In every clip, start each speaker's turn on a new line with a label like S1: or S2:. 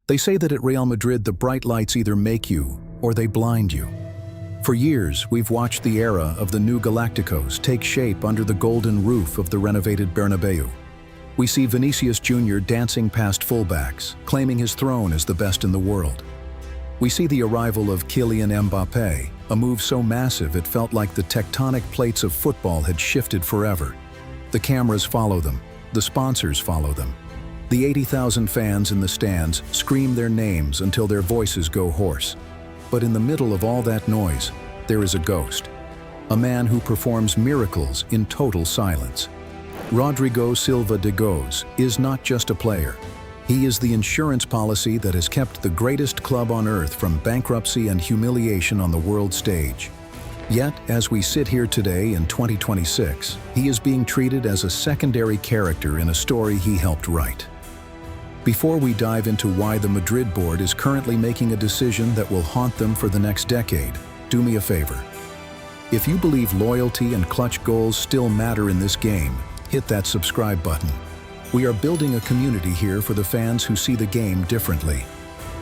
S1: They say that at Real Madrid the bright lights either make you or they blind you. For years, we've watched the era of the new Galacticos take shape under the golden roof of the renovated Bernabéu. We see Vinícius Jr. dancing past fullbacks, claiming his throne as the best in the world. We see the arrival of Kylian Mbappé, a move so massive it felt like the tectonic plates of football had shifted forever. The cameras follow them, the sponsors follow them. The 80,000 fans in the stands scream their names until their voices go hoarse. But in the middle of all that noise, there is a ghost. A man who performs miracles in total silence. Rodrygo Goes is not just a player. He is the insurance policy that has kept the greatest club on earth from bankruptcy and humiliation on the world stage. Yet, as we sit here today in 2026, he is being treated as a secondary character in a story he helped write. Before we dive into why the Madrid board is currently making a decision that will haunt them for the next decade, do me a favor. If you believe loyalty and clutch goals still matter in this game, hit that subscribe button. We are building a community here for the fans who see the game differently.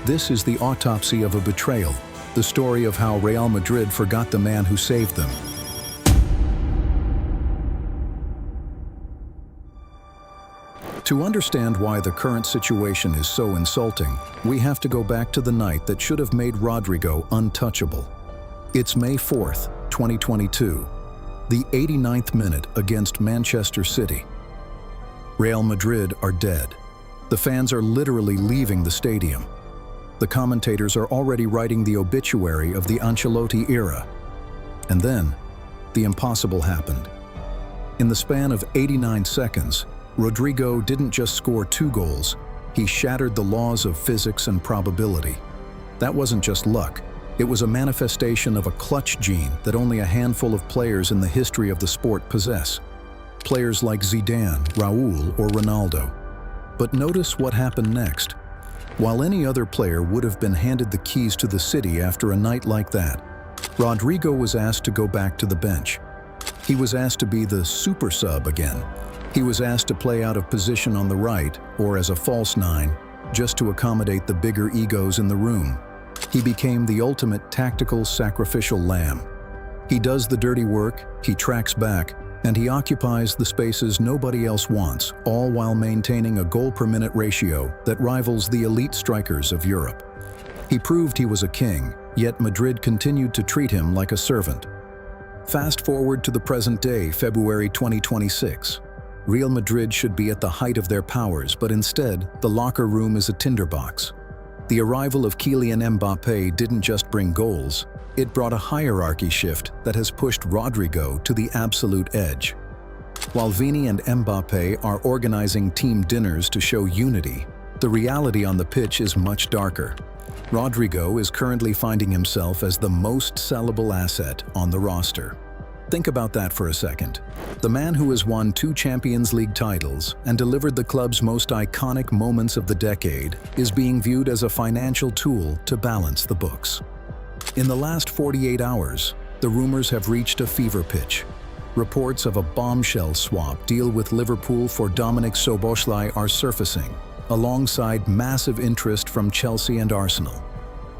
S1: This is the autopsy of a betrayal, the story of how Real Madrid forgot the man who saved them. To understand why the current situation is so insulting, we have to go back to the night that should have made Rodrygo untouchable. It's May 4th, 2022, the 89th minute against Manchester City. Real Madrid are dead. The fans are literally leaving the stadium. The commentators are already writing the obituary of the Ancelotti era. And then, the impossible happened. In the span of 89 seconds, Rodrygo didn't just score 2 goals, he shattered the laws of physics and probability. That wasn't just luck, it was a manifestation of a clutch gene that only a handful of players in the history of the sport possess. Players like Zidane, Raúl, or Ronaldo. But notice what happened next. While any other player would have been handed the keys to the city after a night like that, Rodrygo was asked to go back to the bench. He was asked to be the super sub again. He was asked to play out of position on the right, or as a false 9, just to accommodate the bigger egos in the room. He became the ultimate tactical sacrificial lamb. He does the dirty work, he tracks back, and he occupies the spaces nobody else wants, all while maintaining a goal-per-minute ratio that rivals the elite strikers of Europe. He proved he was a king, yet Madrid continued to treat him like a servant. Fast forward to the present day, February 2026. Real Madrid should be at the height of their powers, but instead, the locker room is a tinderbox. The arrival of Kylian Mbappé didn't just bring goals, it brought a hierarchy shift that has pushed Rodrygo to the absolute edge. While Vini and Mbappé are organizing team dinners to show unity, the reality on the pitch is much darker. Rodrygo is currently finding himself as the most sellable asset on the roster. Think about that for a second. The man who has won 2 Champions League titles and delivered the club's most iconic moments of the decade is being viewed as a financial tool to balance the books. In the last 48 hours, the rumors have reached a fever pitch. Reports of a bombshell swap deal with Liverpool for Dominik Szoboszlai are surfacing, alongside massive interest from Chelsea and Arsenal.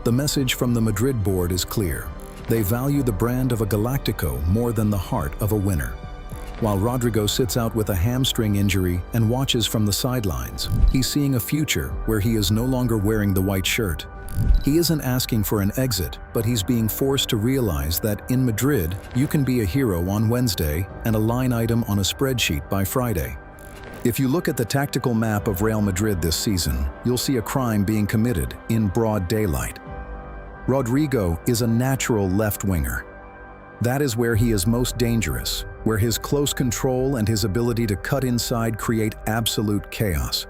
S1: The message from the Madrid board is clear. They value the brand of a Galactico more than the heart of a winner. While Rodrygo sits out with a hamstring injury and watches from the sidelines, he's seeing a future where he is no longer wearing the white shirt. He isn't asking for an exit, but he's being forced to realize that in Madrid, you can be a hero on Wednesday and a line item on a spreadsheet by Friday. If you look at the tactical map of Real Madrid this season, you'll see a crime being committed in broad daylight. Rodrygo is a natural left winger. That is where he is most dangerous, where his close control and his ability to cut inside create absolute chaos.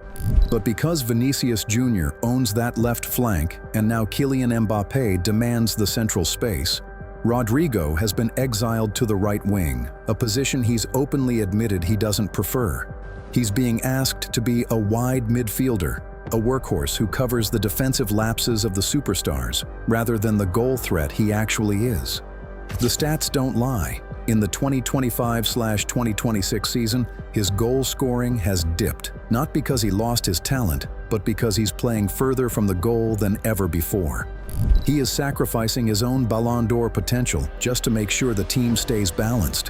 S1: But because Vinícius Jr. owns that left flank and now Kylian Mbappé demands the central space, Rodrygo has been exiled to the right wing, a position he's openly admitted he doesn't prefer. He's being asked to be a wide midfielder, a workhorse who covers the defensive lapses of the superstars, rather than the goal threat he actually is. The stats don't lie. In the 2025/2026 season, his goal scoring has dipped, not because he lost his talent, but because he's playing further from the goal than ever before. He is sacrificing his own Ballon d'Or potential just to make sure the team stays balanced.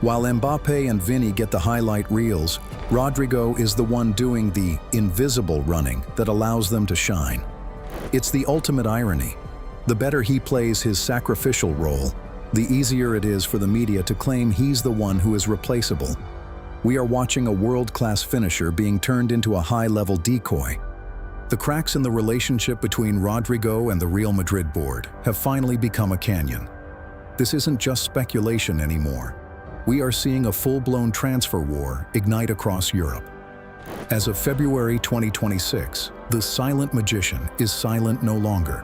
S1: While Mbappé and Vini get the highlight reels, Rodrygo is the one doing the invisible running that allows them to shine. It's the ultimate irony. The better he plays his sacrificial role, the easier it is for the media to claim he's the one who is replaceable. We are watching a world-class finisher being turned into a high-level decoy. The cracks in the relationship between Rodrygo and the Real Madrid board have finally become a canyon. This isn't just speculation anymore. We are seeing a full-blown transfer war ignite across Europe. As of February 2026, the silent magician is silent no longer.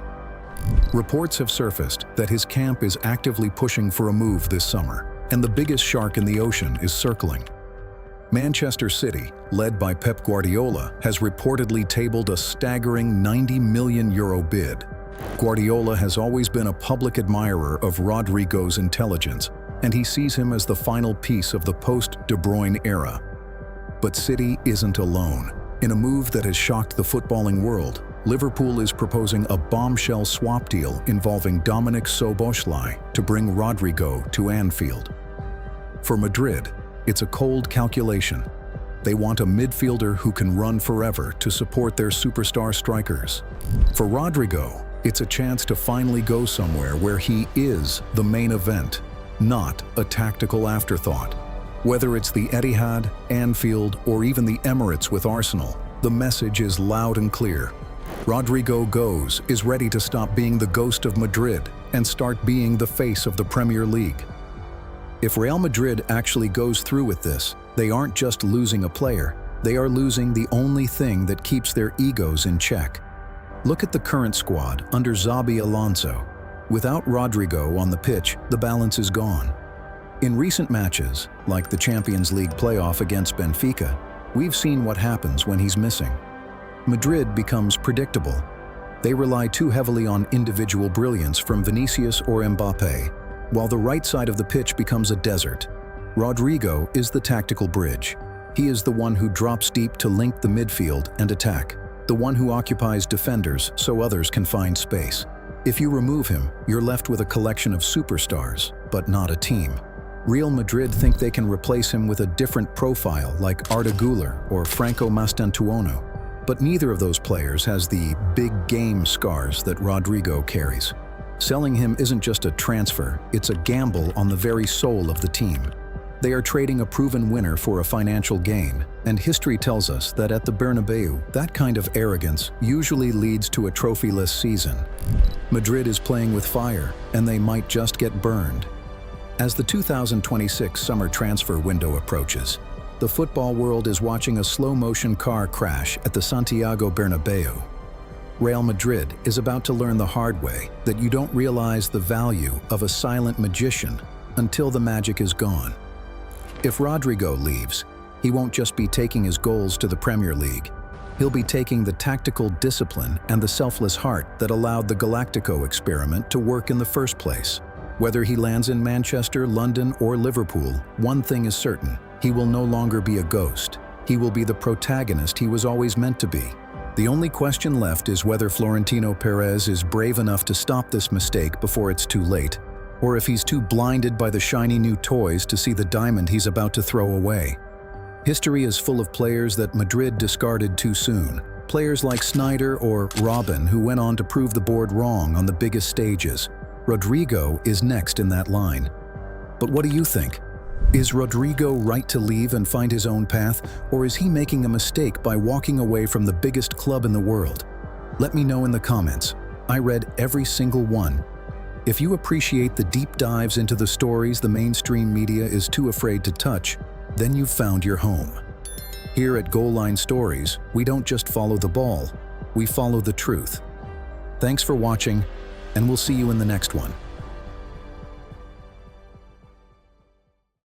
S1: Reports have surfaced that his camp is actively pushing for a move this summer, and the biggest shark in the ocean is circling. Manchester City, led by Pep Guardiola, has reportedly tabled a staggering €90 million bid. Guardiola has always been a public admirer of Rodrygo's intelligence, and he sees him as the final piece of the post-De Bruyne era. But City isn't alone. In a move that has shocked the footballing world, Liverpool is proposing a bombshell swap deal involving Dominik Szoboszlai to bring Rodrygo to Anfield. For Madrid, it's a cold calculation. They want a midfielder who can run forever to support their superstar strikers. For Rodrygo, it's a chance to finally go somewhere where he is the main event, not a tactical afterthought. Whether it's the Etihad, Anfield, or even the Emirates with Arsenal, the message is loud and clear. Rodrygo Goes is ready to stop being the ghost of Madrid and start being the face of the Premier League. If Real Madrid actually goes through with this, they aren't just losing a player, they are losing the only thing that keeps their egos in check. Look at the current squad under Xabi Alonso. Without Rodrygo on the pitch, the balance is gone. In recent matches, like the Champions League playoff against Benfica, we've seen what happens when he's missing. Madrid becomes predictable. They rely too heavily on individual brilliance from Vinícius or Mbappé, while the right side of the pitch becomes a desert. Rodrygo is the tactical bridge. He is the one who drops deep to link the midfield and attack, the one who occupies defenders so others can find space. If you remove him, you're left with a collection of superstars, but not a team. Real Madrid think they can replace him with a different profile like Arda Güler or Franco Mastantuono, but neither of those players has the big game scars that Rodrygo carries. Selling him isn't just a transfer, it's a gamble on the very soul of the team. They are trading a proven winner for a financial gain, and history tells us that at the Bernabéu, that kind of arrogance usually leads to a trophyless season. Madrid is playing with fire, and they might just get burned. As the 2026 summer transfer window approaches, the football world is watching a slow-motion car crash at the Santiago Bernabéu. Real Madrid is about to learn the hard way that you don't realize the value of a silent magician until the magic is gone. If Rodrygo leaves, he won't just be taking his goals to the Premier League. He'll be taking the tactical discipline and the selfless heart that allowed the Galactico experiment to work in the first place. Whether he lands in Manchester, London, or Liverpool, one thing is certain: he will no longer be a ghost. He will be the protagonist he was always meant to be. The only question left is whether Florentino Perez is brave enough to stop this mistake before it's too late, or if he's too blinded by the shiny new toys to see the diamond he's about to throw away. History is full of players that Madrid discarded too soon. Players like Sneijder or Robben, who went on to prove the board wrong on the biggest stages. Rodrygo is next in that line. But what do you think? Is Rodrygo right to leave and find his own path, or is he making a mistake by walking away from the biggest club in the world? Let me know in the comments. I read every single one. If you appreciate the deep dives into the stories the mainstream media is too afraid to touch, then you've found your home. Here at GoalLine Stories, we don't just follow the ball, we follow the truth. Thanks for watching, and we'll see you in the next one.